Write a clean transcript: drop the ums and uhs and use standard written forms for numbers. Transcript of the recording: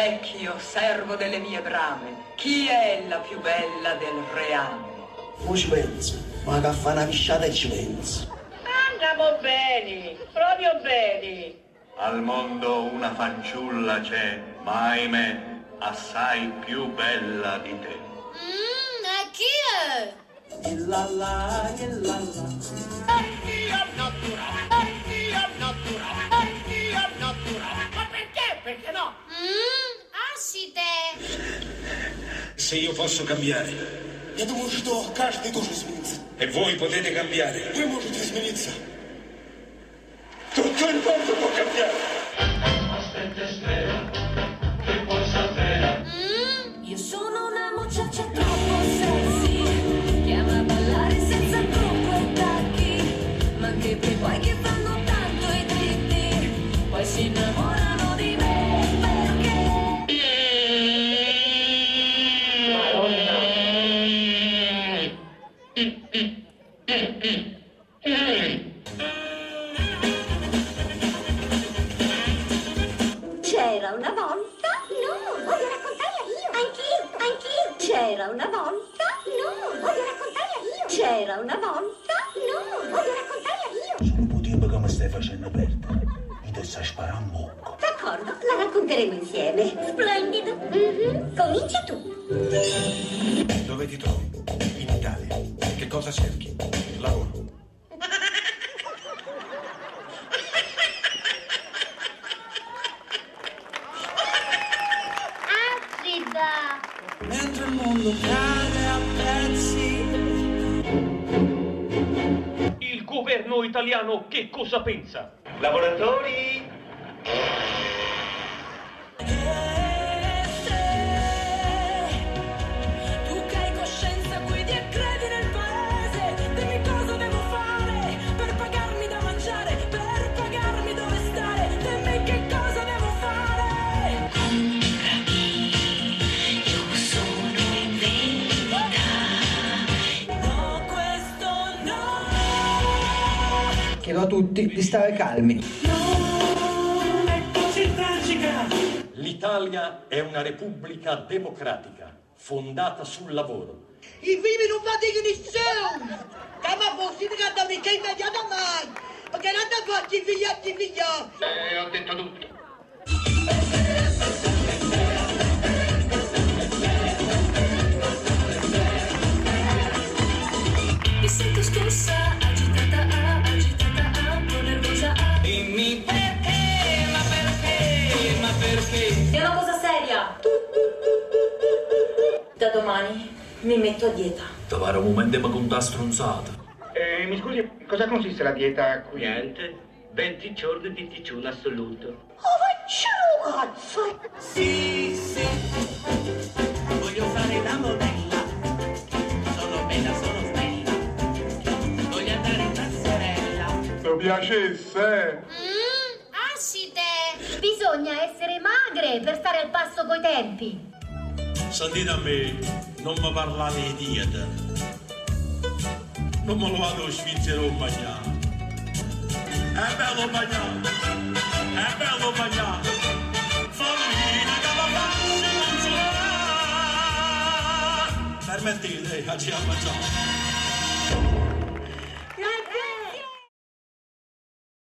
Vecchio, servo delle mie brame, chi è la più bella del reame? Non ci penso, ma che fa una pisciata e ci penso. Andiamo bene, proprio bene. Al mondo una fanciulla c'è, ma ahimè, assai più bella di te. E chi è? E la la, e la la. Ma perché? Perché no? Assite. Se io posso cambiare, Я думаю, что каждый должен измениться. e voi potete cambiare, Вы можете измениться. tutto il mondo può cambiare. Io sono una muchacha troppo sexy, che ama ballare senza trucco e tacchi, ma che poi guai che fanno tanto i dritti, poi si innamorano di me perché... C'era una volta? No, voglio raccontarla io. Anch'io. C'era una volta? No, voglio raccontarla io. C'era una volta? No, voglio raccontarla io. Sono un po' tempo che mi stai facendo perdere. Mi devi sparare un bocco. D'accordo, la racconteremo insieme. Splendido. Comincia tu. Dove ti trovi? In Italia. Che cosa cerchi? Lavoro. Assida. Mentre il mondo cade a pezzi. Il governo italiano che cosa pensa? Lavoratori! Tu che hai coscienza guidi e credi nel paese, dimmi cosa devo fare per pagarmi da mangiare, per pagarmi dove stare, dimmi che cosa devo fare. Io sono in vendita. No, questo no. Chiedo a tutti di stare calmi. L'Italia è una repubblica democratica, fondata sul lavoro. I figli non va di nessuno. Che ma fossi che da mica immediata mai. Perché non da farci figliati. Ho detto tutto. Mi sento scossa, agitata, un po' nervosa. Dimmi perché, ma perché? È una cosa seria. Da domani mi metto a dieta. Trovare un momento ma con ta stronzata. Mi scusi, cosa consiste la dieta qui? Niente, 20 giorni di digiuno assoluto. Sì, voglio fare la modella. Sono bella, sono snella. Voglio andare in passerella. Mi piacesse? Assite. Bisogna essere magre per stare al passo coi tempi. Sentite a me, non mi parlate di dieta. Non me lo vado a svizzero a mangiare. È bello mangiare, è bello mangiare. Fammi che la faccia non so. Permettete, ci a mangiare.